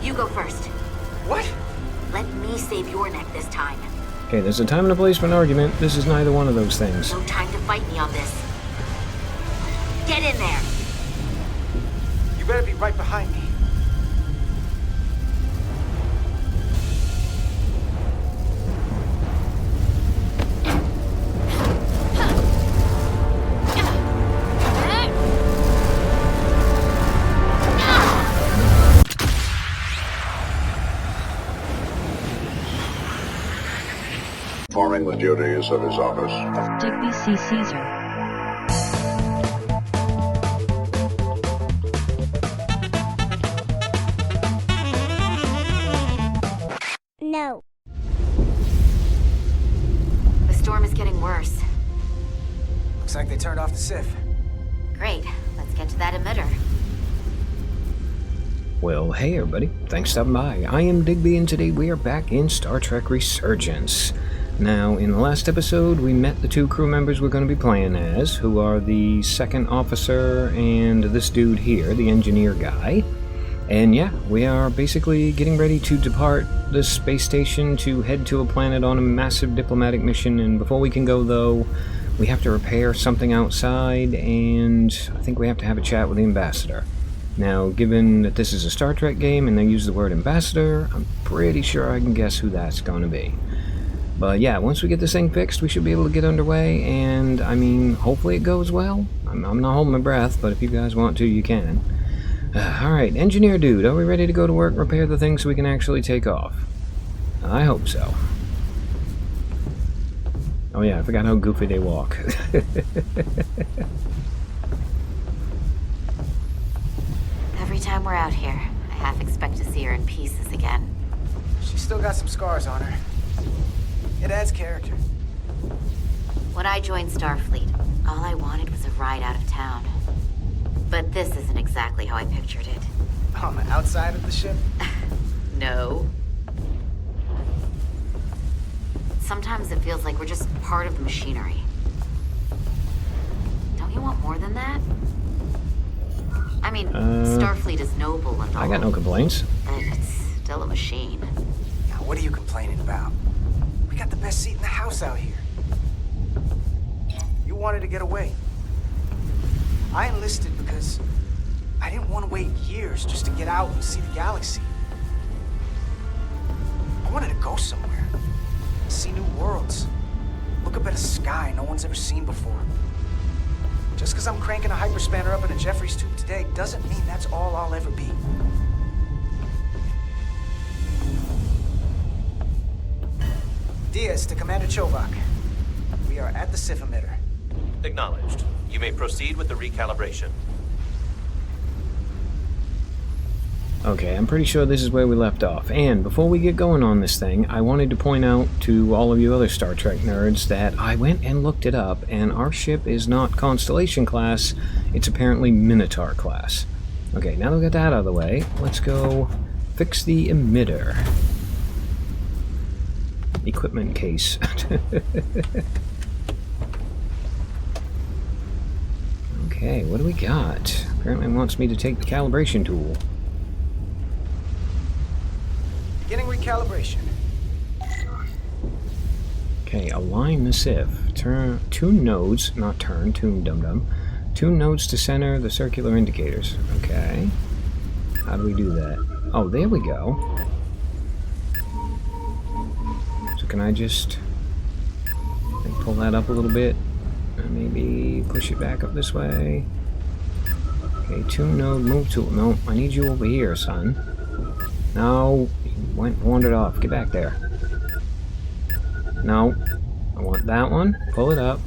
You go first. What? Let me save your neck this time. Okay, there's a time and a place for an argument. This is neither one of those things. No time to fight me on this. Get in there! You better be right behind me. Performing the duties of his office. Digby C. Caesar. No. The storm is getting worse. Looks like they turned off the SIF. Great. Let's get to that emitter. Well, hey everybody. Thanks for stopping by. I am Digby, and today we are back in Star Trek Resurgence. Now, in the last episode, we met the two crew members we're going to be playing as, who are the second officer and this dude here, the engineer guy. And yeah, we are basically getting ready to depart the space station to head to a planet on a massive diplomatic mission, and before we can go, though, we have to repair something outside, and I think we have to have a chat with the ambassador. Now, given that this is a Star Trek game and they use the word ambassador, I'm pretty sure I can guess who that's going to be. But yeah, once we get this thing fixed, we should be able to get underway, and I mean, hopefully it goes well. I'm not holding my breath, but if you guys want to, you can. Alright, engineer dude, are we ready to go to work and repair the thing so we can actually take off? I hope so. Oh yeah, I forgot how goofy they walk. Every time we're out here, I half expect to see her in pieces again. She's still got some scars on her. It adds character. When I joined Starfleet, all I wanted was a ride out of town. But this isn't exactly how I pictured it. On the outside of the ship? No. Sometimes it feels like we're just part of the machinery. Don't you want more than that? I mean, Starfleet is noble and all. I got no complaints. But it's still a machine. Now, what are you complaining about? We got the best seat in the house out here. You wanted to get away. I enlisted because I didn't want to wait years just to get out and see the galaxy. I wanted to go somewhere, see new worlds, look up at a sky no one's ever seen before. Just because I'm cranking a hyperspanner up in a Jeffries tube today doesn't mean that's all I'll ever be. Diaz to Commander Chovak. We are at the SIF emitter. Acknowledged. You may proceed with the recalibration. Okay, I'm pretty sure this is where we left off. And before we get going on this thing, I wanted to point out to all of you other Star Trek nerds that I went and looked it up, and our ship is not Constellation class, it's apparently Minotaur class. Okay, now that we got that out of the way, let's go fix the emitter. Equipment case. Okay, what do we got? Apparently it wants me to take the calibration tool. Beginning recalibration. Okay, align the SIF. Tune nodes, not turn, tune dum-dum. Tune nodes to center the circular indicators. Okay. How do we do that? Oh, there we go. So can I just pull that up a little bit? Maybe push it back up this way. Okay, tune node, move tool. No, I need you over here, son. No, you wandered off. Get back there. No, I want that one. Pull it up.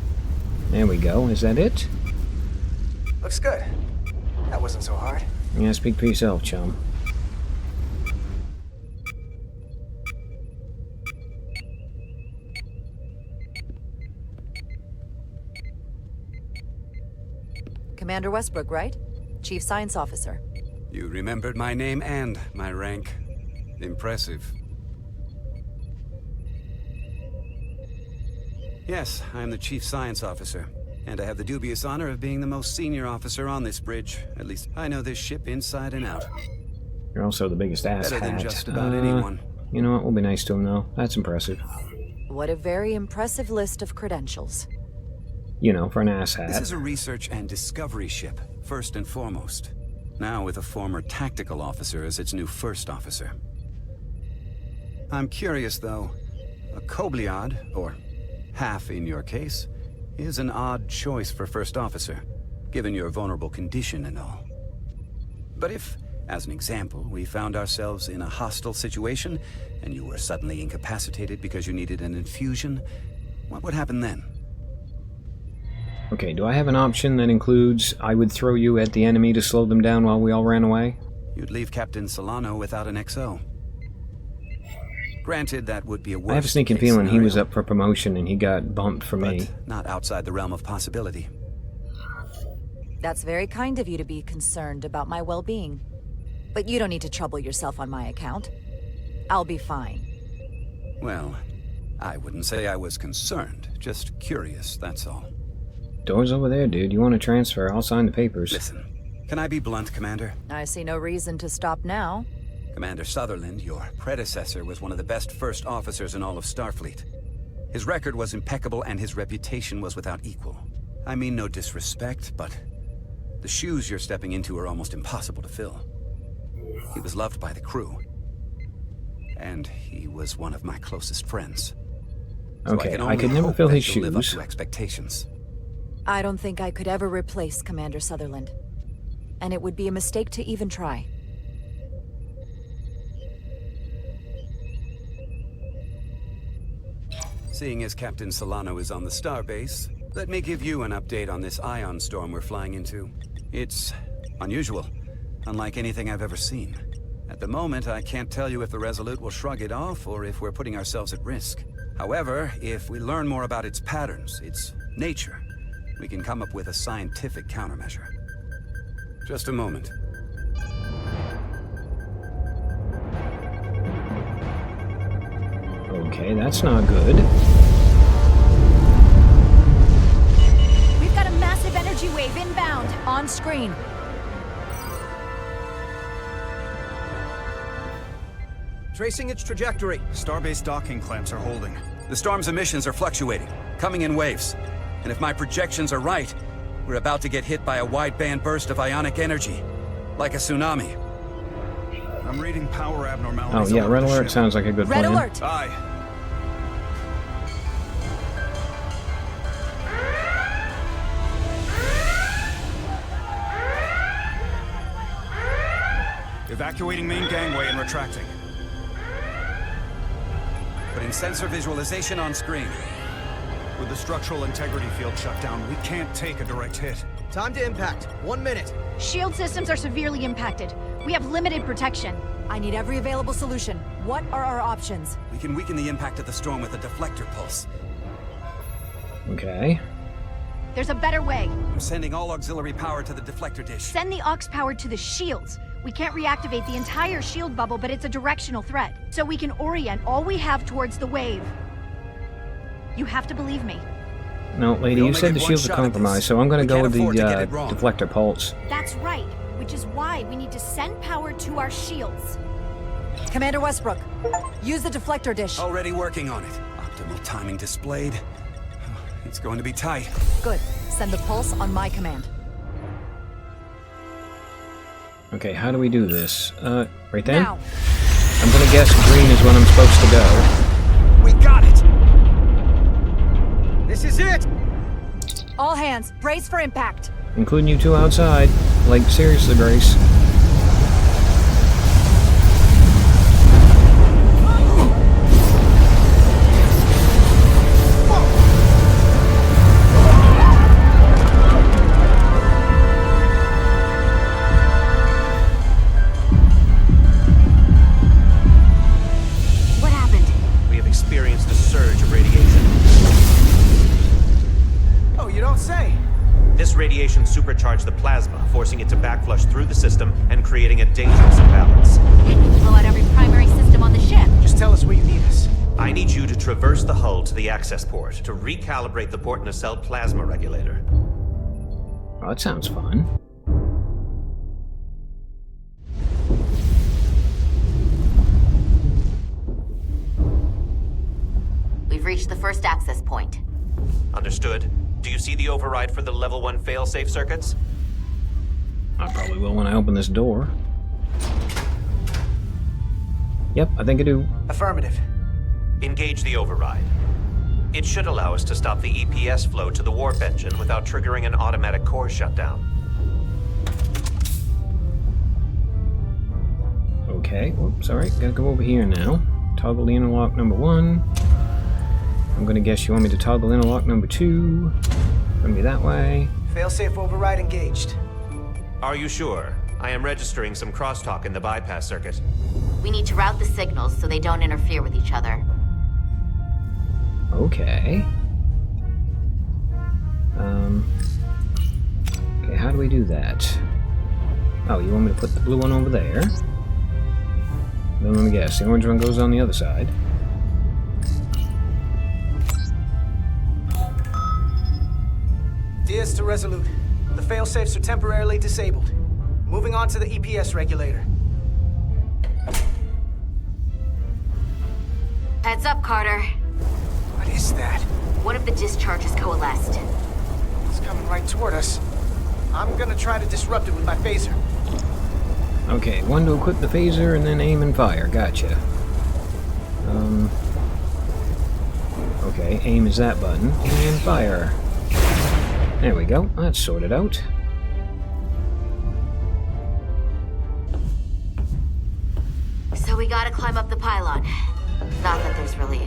There we go. Is that it? Looks good. That wasn't so hard. Yeah, speak for yourself, chum. Commander Westbrook, right? Chief Science Officer. You remembered my name and my rank. Impressive. Yes, I'm the Chief Science Officer, and I have the dubious honor of being the most senior officer on this bridge. At least I know this ship inside and out. You're also the biggest ass Better than hat. just about anyone. You know what? We'll be nice to him, though. That's impressive. What a very impressive list of credentials. You know, for an ass hat. This is a research and discovery ship, first and foremost. Now with a former tactical officer as its new first officer. I'm curious, though. A Kobliad, or half in your case, is an odd choice for first officer, given your vulnerable condition and all. But if, as an example, we found ourselves in a hostile situation, and you were suddenly incapacitated because you needed an infusion, what would happen then? Okay, do I have an option that includes I would throw you at the enemy to slow them down while we all ran away? You'd leave Captain Solano without an XO. Granted, that would be a worst I have a sneaking case feeling he was scenario, up for promotion and he got bumped for me. but not outside the realm of possibility. That's very kind of you to be concerned about my well-being. But you don't need to trouble yourself on my account. I'll be fine. Well, I wouldn't say I was concerned, just curious, that's all. Door's over there, dude. You want to transfer? I'll sign the papers. Listen, can I be blunt, Commander? I see no reason to stop now. Commander Sutherland, your predecessor, was one of the best first officers in all of Starfleet. His record was impeccable and his reputation was without equal. I mean no disrespect, but the shoes you're stepping into are almost impossible to fill. He was loved by the crew. And he was one of my closest friends. So Okay, can I only could never hope fill that his you'll live up shoes. to expectations. I don't think I could ever replace Commander Sutherland. And it would be a mistake to even try. Seeing as Captain Solano is on the starbase, let me give you an update on this ion storm we're flying into. It's unusual, unlike anything I've ever seen. At the moment, I can't tell you if the Resolute will shrug it off or if we're putting ourselves at risk. However, if we learn more about its patterns, its nature, we can come up with a scientific countermeasure. Just a moment. Okay, that's not good. We've got a massive energy wave inbound. On screen. Tracing its trajectory. Starbase docking clamps are holding. The storm's emissions are fluctuating, coming in waves. And if my projections are right, we're about to get hit by a wideband burst of ionic energy. Like a tsunami. I'm reading power abnormalities. Oh yeah, all red over the alert ship. sounds like a good Red plan. alert! Aye. Evacuating main gangway and retracting. Putting sensor visualization on screen. With the structural integrity field shut down, we can't take a direct hit. Time to impact. 1 minute. Shield systems are severely impacted. We have limited protection. I need every available solution. What are our options? We can weaken the impact of the storm with a deflector pulse. Okay. There's a better way. I'm sending all auxiliary power to the deflector dish. Send the aux power to the shields. We can't reactivate the entire shield bubble, but it's a directional threat. So we can orient all we have towards the wave. You have to believe me. No, lady, We you only said get the one shields are shot at compromised, this. so I'm going We to go can't with the afford to get it wrong. deflector pulse. That's right, which is why we need to send power to our shields. Commander Westbrook, use the deflector dish. Already working on it. Optimal timing displayed. It's going to be tight. Good. Send the pulse on my command. Okay, how do we do this? Right then? Now. I'm going to guess green is when I'm supposed to go. We got it! This is it! All hands, brace for impact. Including you two outside. Like, seriously, Grace. What happened? We have experienced a surge of radiation. Oh, you don't say. This radiation supercharged the plasma, forcing it to backflush through the system and creating a dangerous imbalance. Blow out every primary system on the ship. Just tell us where you need us. I need you to traverse the hull to the access port to recalibrate the port nacelle plasma regulator. Oh, that sounds fun. the first access point. Understood. Do you see the override for the level 1 failsafe circuits? I probably will when I open this door. Yep, I think I do. Affirmative. Engage the override. It should allow us to stop the EPS flow to the warp engine without triggering an automatic core shutdown. Okay, whoops, sorry, gotta go over here now. Toggle the interlock number 1. I'm gonna guess you want me to toggle interlock number 2. Gonna be that way. Failsafe override engaged. Are you sure? I am registering some crosstalk in the bypass circuit. We need to route the signals so they don't interfere with each other. Okay. Okay, how do we do that? Oh, you want me to put the blue one over there? Then let me guess, the orange one goes on the other side. Diaz to Resolute. The failsafes are temporarily disabled. Moving on to the EPS regulator. Heads up, Carter. What is that? One of the discharges coalesced. It's coming right toward us. I'm gonna try to disrupt it with my phaser. Okay, one to equip the phaser and then aim and fire. Gotcha. Okay, aim is that button. And fire. There we go. That's sorted out. So we gotta climb up the pylon. Not that there's really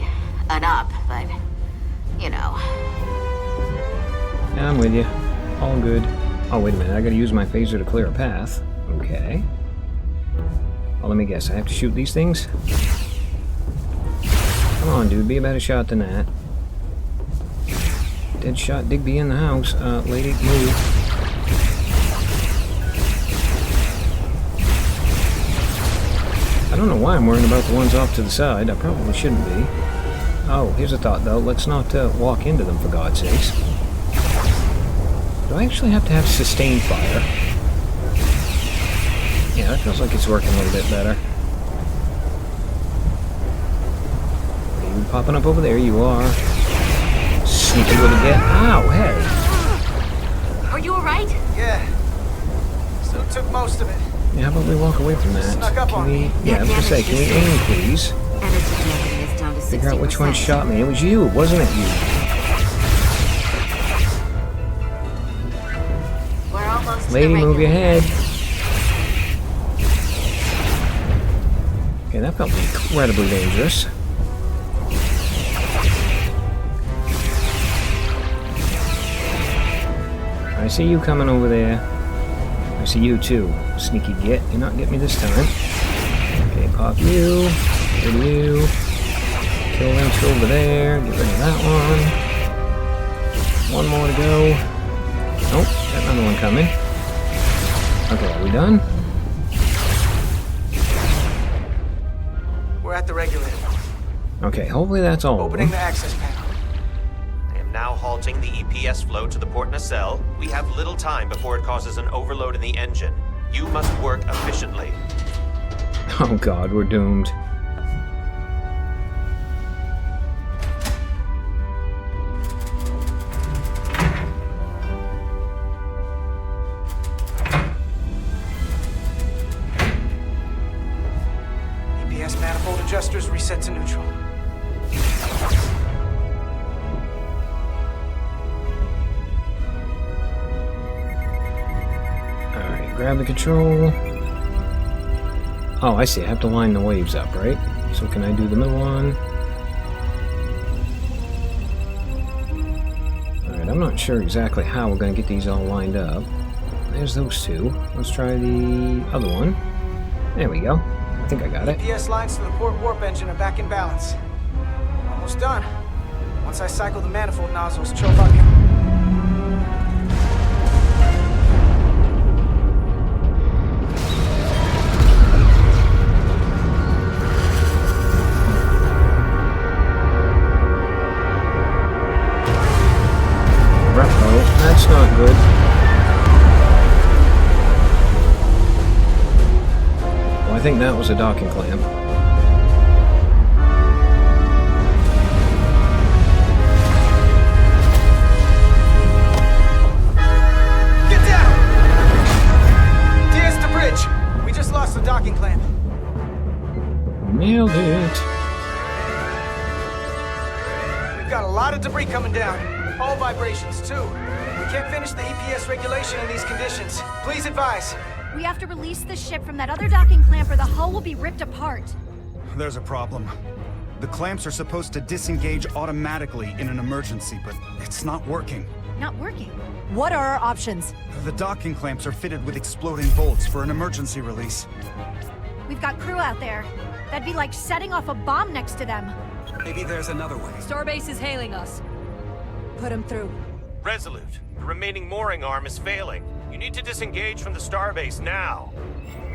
an up, but, you know. Yeah, I'm with you. All good. Oh, wait a minute. I gotta use my phaser to clear a path. Okay. Well, let me guess. I have to shoot these things? Come on, dude. Be a better shot than that. Dead shot Digby in the house. Lady, move. I don't know why I'm worrying about the ones off to the side. I probably shouldn't be. Oh, here's a thought, though. Let's not walk into them, for God's sakes. Do I actually have to have sustained fire? Yeah, that feels like it's working a little bit better. Are you popping up over there? You are. Sneaky little get. Ow, hey! Are you alright? Yeah. Still took most of it. Yeah, how about we walk away from that? Snuck up on me. Yeah, I was gonna say, can we aim, please? Energy damaging is down to 60%. Figure out which one shot me. It was you, wasn't it you? We're almost Lady, to the move your regulator. head. Okay, that felt incredibly dangerous. I see you coming over there. I see you too. Sneaky git. You're not getting me this time. Okay, pop you. Get rid of you. Kill them two over there. Get rid of that one. One more to go. Nope, got another one coming. Okay, are we done? We're at the regulator. Okay, hopefully that's all. Opening the access panel. I am now halting the EPS flow to the port nacelle. We have little time before it causes an overload in the engine. You must work efficiently. Oh god, we're doomed. EPS manifold adjusters reset to neutral. Alright, grab the control. Oh, I see. I have to line the waves up, right? So can I do the middle one? Alright, I'm not sure exactly how we're going to get these all lined up. There's those two. Let's try the other one. There we go. I think I got it. EPS lines to the port warp engine are back in balance. Almost done. Once I cycle the manifold nozzles, choke up. That's not good. Well, I think that was a docking clamp. nailed it. We've got a lot of debris coming down. All vibrations, too. We can't finish the EPS regulation in these conditions. Please advise. We have to release the ship from that other docking clamp or the hull will be ripped apart. There's a problem. The clamps are supposed to disengage automatically in an emergency, but it's not working. Not working. What are our options? The docking clamps are fitted with exploding bolts for an emergency release. We've got crew out there. That'd be like setting off a bomb next to them. Maybe there's another way. Starbase is hailing us. Put him through. Resolute, the remaining mooring arm is failing. You need to disengage from the starbase now.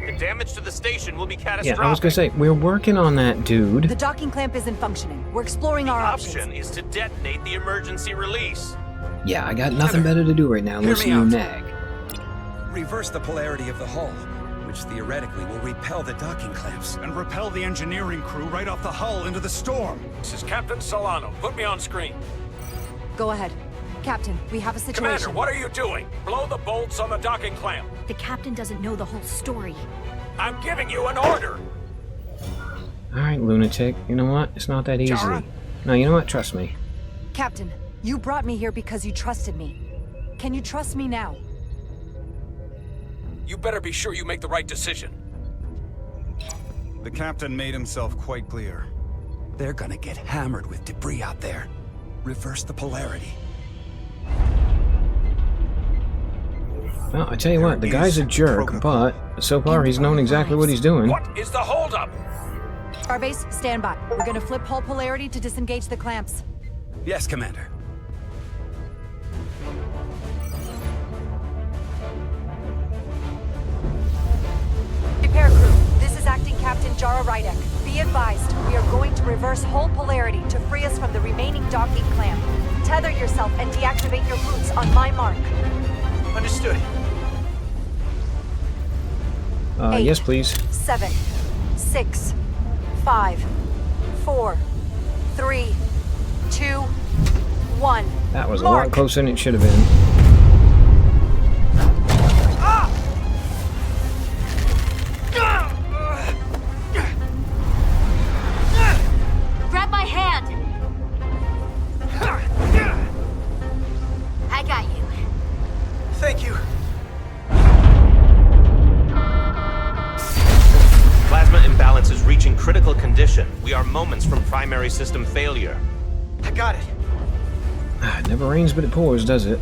The damage to the station will be catastrophic. Yeah, I was gonna say, we're working on that, dude. The docking clamp isn't functioning. We're exploring our options. The option is to detonate the emergency release. Yeah, I got nothing better to do right now. Hear Listen me to you out. nag. Reverse the polarity of the hull, which theoretically will repel the docking clamps. And repel the engineering crew right off the hull into the storm. This is Captain Solano. Put me on screen. Go ahead. Captain, we have a situation. Commander, what are you doing? Blow the bolts on the docking clamp. The captain doesn't know the whole story. I'm giving you an order. Alright, lunatic. You know what? It's not that easy. Jara? No, you know what? Trust me. Captain, you brought me here because you trusted me. Can you trust me now? You better be sure you make the right decision. The captain made himself quite clear. They're gonna get hammered with debris out there. Reverse the polarity. Well, I tell you what, the guy's a jerk, but so far he's known exactly what he's doing. What is the holdup? Starbase, stand by. We're gonna flip hull polarity to disengage the clamps. Yes, Commander. Repair crew, this is Acting Captain Jara Rydek. Be advised, we are going to reverse hull polarity to free us from the remaining docking clamp. Tether yourself and deactivate your boots on my mark. Understood. Yes, please. 7, 6, 5, 4, 3, 2, 1. That was a Mark. lot closer than it should have been. Grab my hand! I got you. Thank you. Plasma imbalance is reaching critical condition. We are moments from primary system failure. I got it. It never rains but it pours, does it?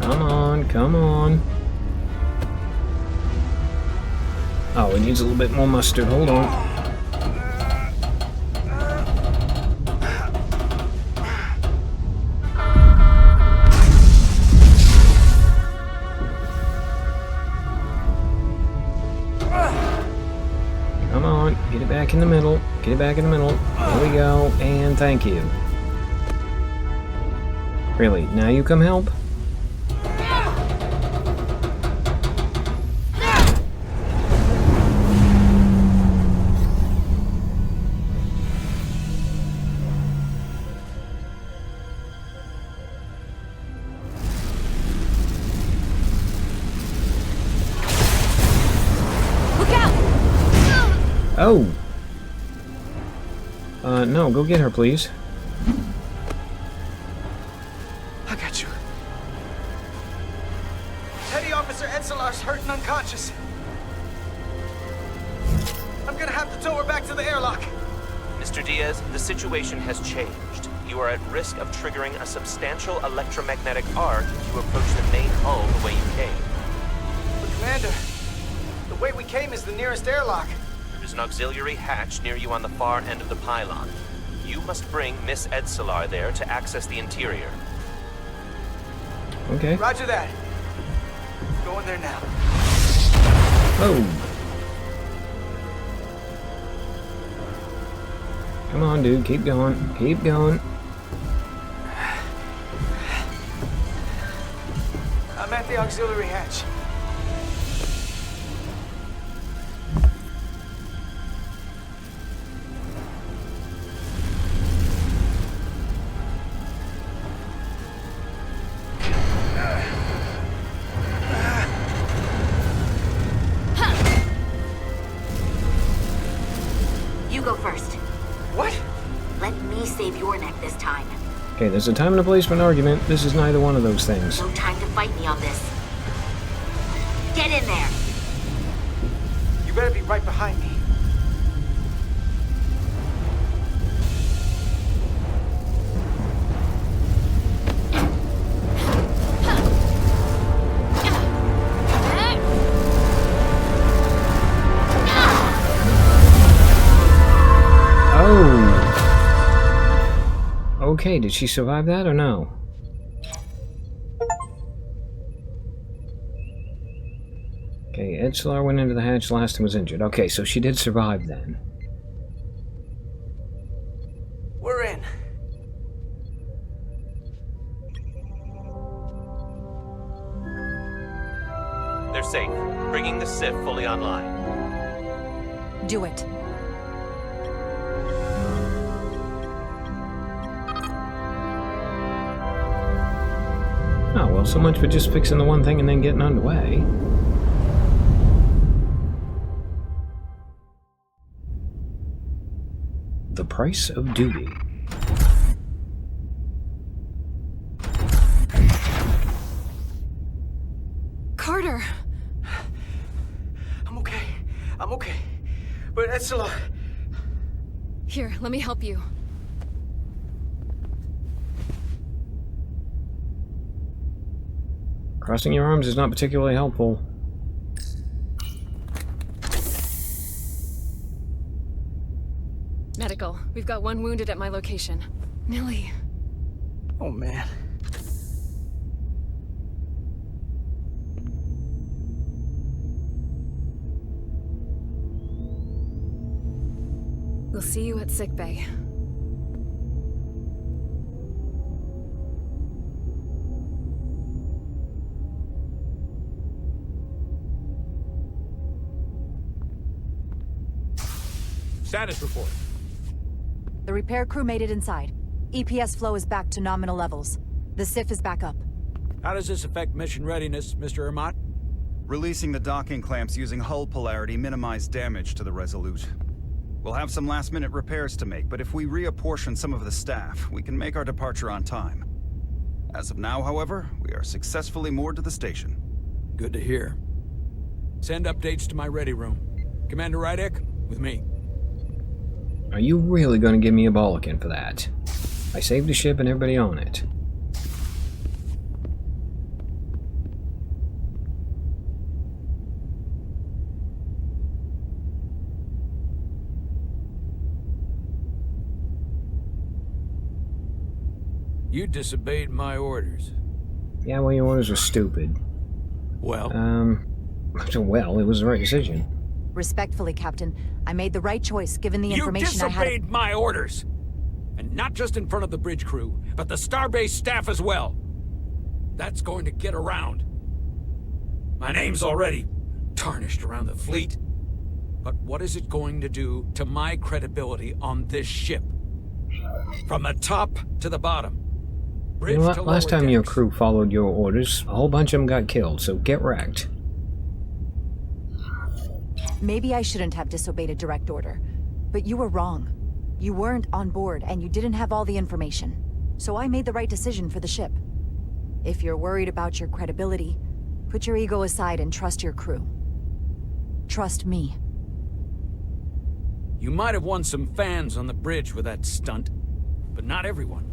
Come on, come on. Oh, it needs a little bit more mustard. Hold on. Come on, get it back in the middle. Get it back in the middle. There we go, and thank you. Really, now you come help? Oh! No, go get her, please. I got you. Petty Officer Edselar's hurt and unconscious. I'm gonna have to tow her back to the airlock. Mr. Diaz, the situation has changed. You are at risk of triggering a substantial electromagnetic arc if you approach the main hull the way you came. But Commander, the way we came is the nearest airlock. There's an auxiliary hatch near you on the far end of the pylon. You must bring Miss Edselar there to access the interior. Okay. Roger that. Going there now. Oh! Come on, dude. Keep going. Keep going. I'm at the auxiliary hatch. save your neck this time. Okay, there's a time and a place for an argument. This is neither one of those things. No time to fight me on this. Get in there! You better be right behind me. Okay, did she survive that or no? Okay, Edgelar went into the hatch last and was injured. Okay, so she did survive then. We're in. They're safe. Bringing the SIF fully online. Do it. Oh, well, so much for just fixing the one thing and then getting underway. The price of duty. Carter! I'm okay. But Ursula... Here, let me help you. Crossing your arms is not particularly helpful. Medical. We've got one wounded at my location. Millie. Oh, man. We'll see you at sickbay. Status report. The repair crew made it inside. EPS flow is back to nominal levels. The SIF is back up. How does this affect mission readiness, Mr. Ermot? Releasing the docking clamps using hull polarity minimized damage to the Resolute. We'll have some last-minute repairs to make, but if we reapportion some of the staff, we can make our departure on time. As of now, however, we are successfully moored to the station. Good to hear. Send updates to my ready room. Commander Rydek, with me. Are you really going to give me a bollocking for that? I saved the ship and everybody on it. You disobeyed my orders. Yeah, well, your orders were stupid. Well? Well, it was the right decision. Respectfully, Captain, I made the right choice given the information I had. You disobeyed my orders! And not just in front of the bridge crew, but the Starbase staff as well. That's going to get around. My name's already tarnished around the fleet. But what is it going to do to my credibility on this ship? From the top to the bottom. You know what? Last time your crew followed your orders, a whole bunch of them got killed, so get wrecked. Maybe I shouldn't have disobeyed a direct order, but you were wrong. You weren't on board, and you didn't have all the information. So I made the right decision for the ship. If you're worried about your credibility, put your ego aside and trust your crew. Trust me. You might have won some fans on the bridge with that stunt, but not everyone.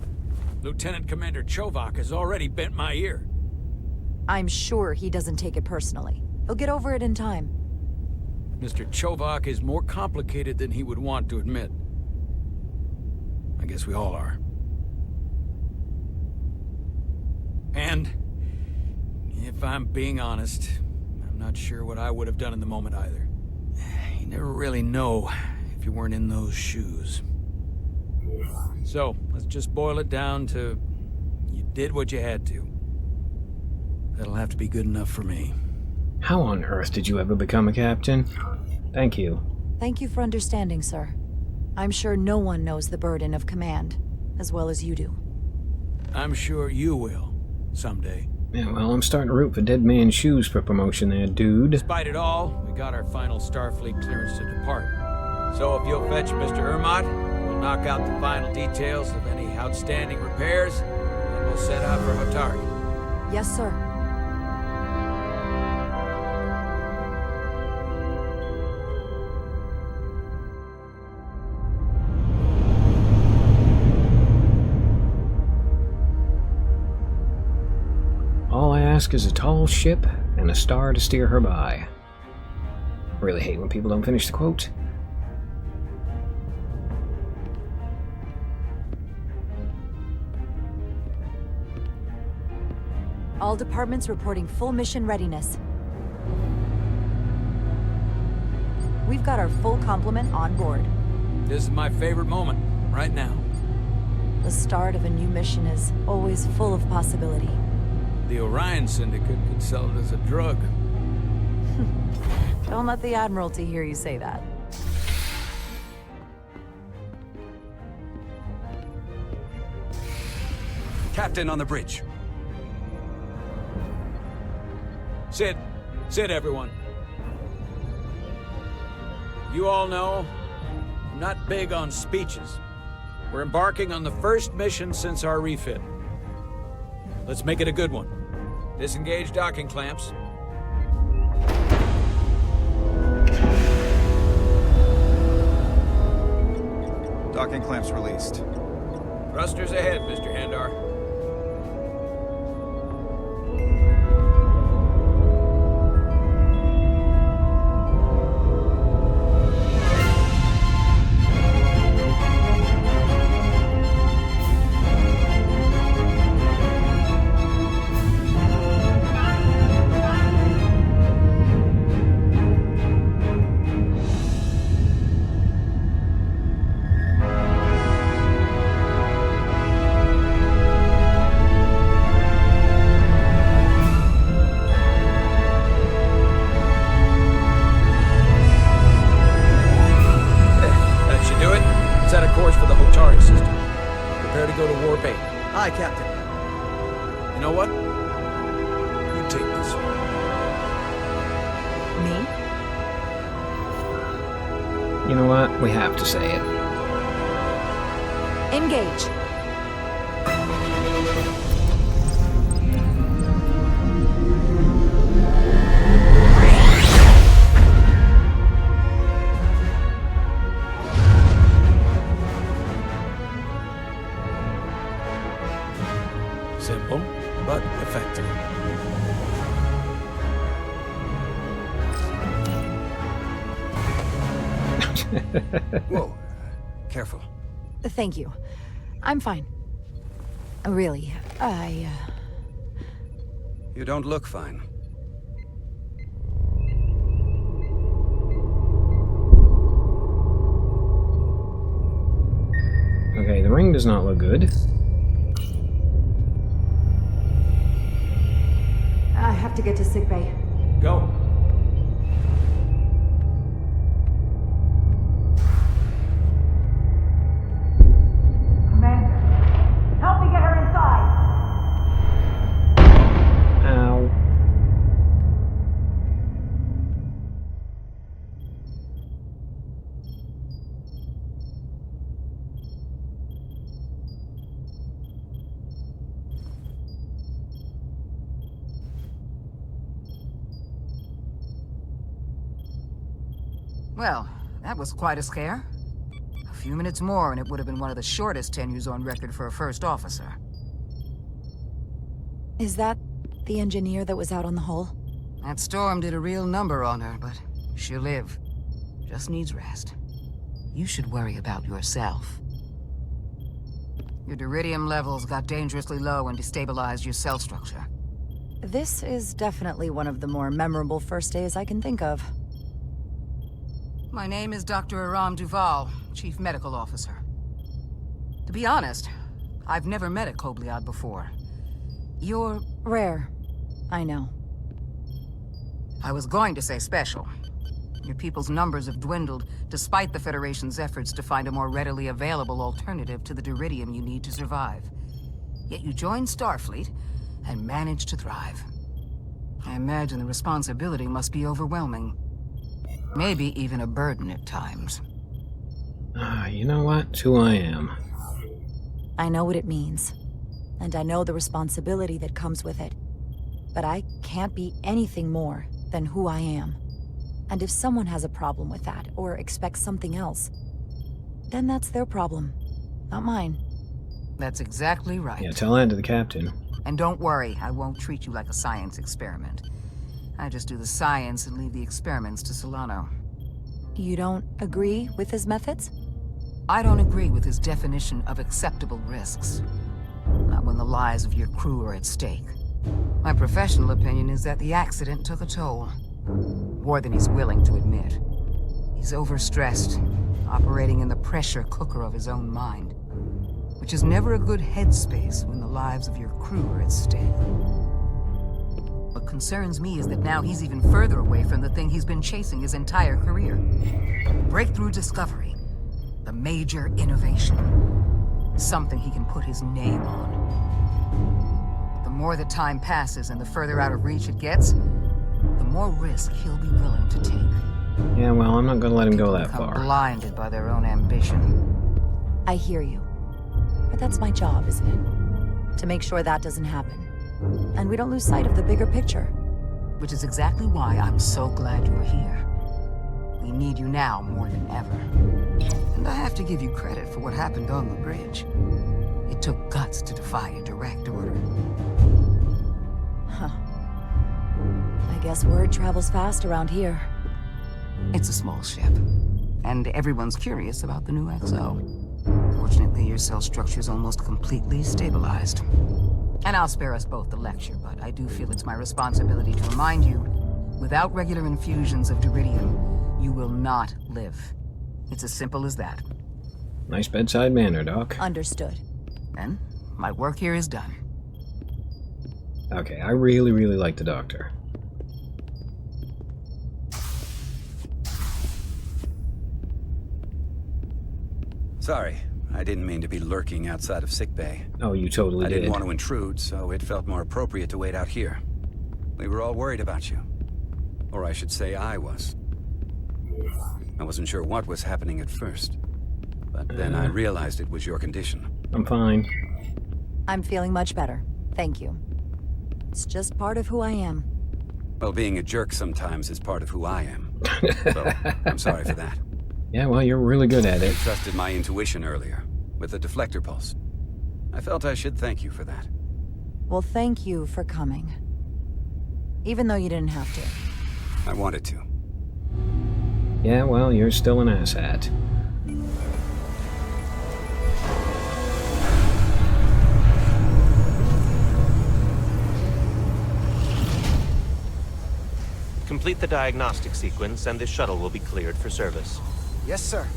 Lieutenant Commander Chovak has already bent my ear. I'm sure he doesn't take it personally. He'll get over it in time. Mr. Chovak is more complicated than he would want to admit. I guess we all are. And, if I'm being honest, I'm not sure what I would have done in the moment either. You never really know if you weren't in those shoes. So, let's just boil it down to, you did what you had to. That'll have to be good enough for me. How on earth did you ever become a captain? Thank you. Thank you for understanding, sir. I'm sure no one knows the burden of command as well as you do. I'm sure you will, someday. Yeah, well, I'm starting to root for Dead Man's Shoes for promotion there, dude. Despite it all, we got our final Starfleet clearance to depart. So if you'll fetch Mr. Ermot, we'll knock out the final details of any outstanding repairs, and we'll set out for Hotari. Yes, sir. All I ask is a tall ship and a star to steer her by. I really hate when people don't finish the quote. All departments reporting full mission readiness. We've got our full complement on board. This is my favorite moment, right now. The start of a new mission is always full of possibility. The Orion Syndicate could sell it as a drug. Don't let the Admiralty hear you say that. Captain on the bridge. Sit, everyone. You all know, I'm not big on speeches. We're embarking on the first mission since our refit. Let's make it a good one. Disengage docking clamps. Docking clamps released. Thrusters ahead, Mr. Handar. Aye, Captain. You know what? You take this one. Me? You know what? We have to say it. Engage. Simple, but effective. Whoa. Careful. Thank you. I'm fine. Really, You don't look fine. Okay, the ring does not look good. I have to get to sickbay. Go. Commander, help me get her inside. Ow. Well, that was quite a scare. A few minutes more and it would have been one of the shortest tenures on record for a first officer. Is that the engineer that was out on the hull? That storm did a real number on her, but she'll live. Just needs rest. You should worry about yourself. Your duridium levels got dangerously low and destabilized your cell structure. This is definitely one of the more memorable first days I can think of. My name is Dr. Aram Duval, Chief Medical Officer. To be honest, I've never met a Kobliad before. You're... rare. I know. I was going to say special. Your people's numbers have dwindled, despite the Federation's efforts to find a more readily available alternative to the duridium you need to survive. Yet you joined Starfleet and managed to thrive. I imagine the responsibility must be overwhelming. Maybe even a burden at times. You know what? It's who I am. I know what it means, and I know the responsibility that comes with it. But I can't be anything more than who I am. And if someone has a problem with that, or expects something else, then that's their problem, not mine. That's exactly right. Yeah, tell that to the captain. And don't worry, I won't treat you like a science experiment. I just do the science and leave the experiments to Solano. You don't agree with his methods? I don't agree with his definition of acceptable risks. Not when the lives of your crew are at stake. My professional opinion is that the accident took a toll. More than he's willing to admit. He's overstressed, operating in the pressure cooker of his own mind. Which is never a good headspace when the lives of your crew are at stake. What concerns me is that now he's even further away from the thing he's been chasing his entire career. Breakthrough discovery. The major innovation. Something he can put his name on. The more the time passes and the further out of reach it gets, the more risk he'll be willing to take. Yeah, well, I'm not gonna let him go that far. Blinded by their own ambition. I hear you. But that's my job, isn't it? To make sure that doesn't happen. And we don't lose sight of the bigger picture. Which is exactly why I'm so glad you're here. We need you now more than ever. And I have to give you credit for what happened on the bridge. It took guts to defy a direct order. Huh. I guess word travels fast around here. It's a small ship. And everyone's curious about the new XO. Fortunately, your cell structure's almost completely stabilized. And I'll spare us both the lecture, but I do feel it's my responsibility to remind you, without regular infusions of Diridium, you will not live. It's as simple as that. Nice bedside manner, Doc. Understood. Then, my work here is done. Okay, I really, really like the Doctor. Sorry, I didn't mean to be lurking outside of sickbay. Oh, you totally did. I didn't want to intrude, so it felt more appropriate to wait out here. We were all worried about you. Or I should say I was. I wasn't sure what was happening at first. But then I realized it was your condition. I'm fine. I'm feeling much better. Thank you. It's just part of who I am. Well, being a jerk sometimes is part of who I am. So, I'm sorry for that. Yeah, well, you're really good at it. I trusted my intuition earlier, with the deflector pulse. I felt I should thank you for that. Well, thank you for coming. Even though you didn't have to. I wanted to. Yeah, well, you're still an asshat. Complete the diagnostic sequence, and this shuttle will be cleared for service. Yes, sir.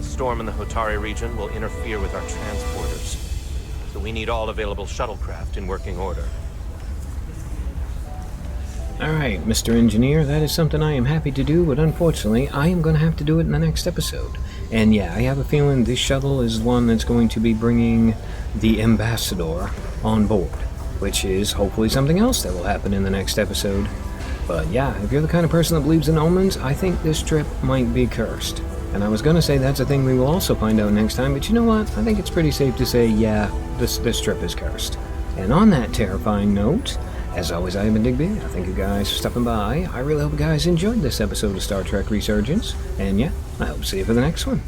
Storm in the Hotari region will interfere with our transporters, so we need all available shuttlecraft in working order. Alright, Mr. Engineer, that is something I am happy to do, but unfortunately, I am going to have to do it in the next episode. And yeah, I have a feeling this shuttle is one that's going to be bringing the Ambassador on board, which is hopefully something else that will happen in the next episode. But yeah, if you're the kind of person that believes in omens, I think this trip might be cursed. And I was going to say that's a thing we will also find out next time, but you know what? I think it's pretty safe to say, yeah, this trip is cursed. And on that terrifying note, as always, I have been Digby. I thank you guys for stopping by. I really hope you guys enjoyed this episode of Star Trek Resurgence. And yeah, I hope to see you for the next one.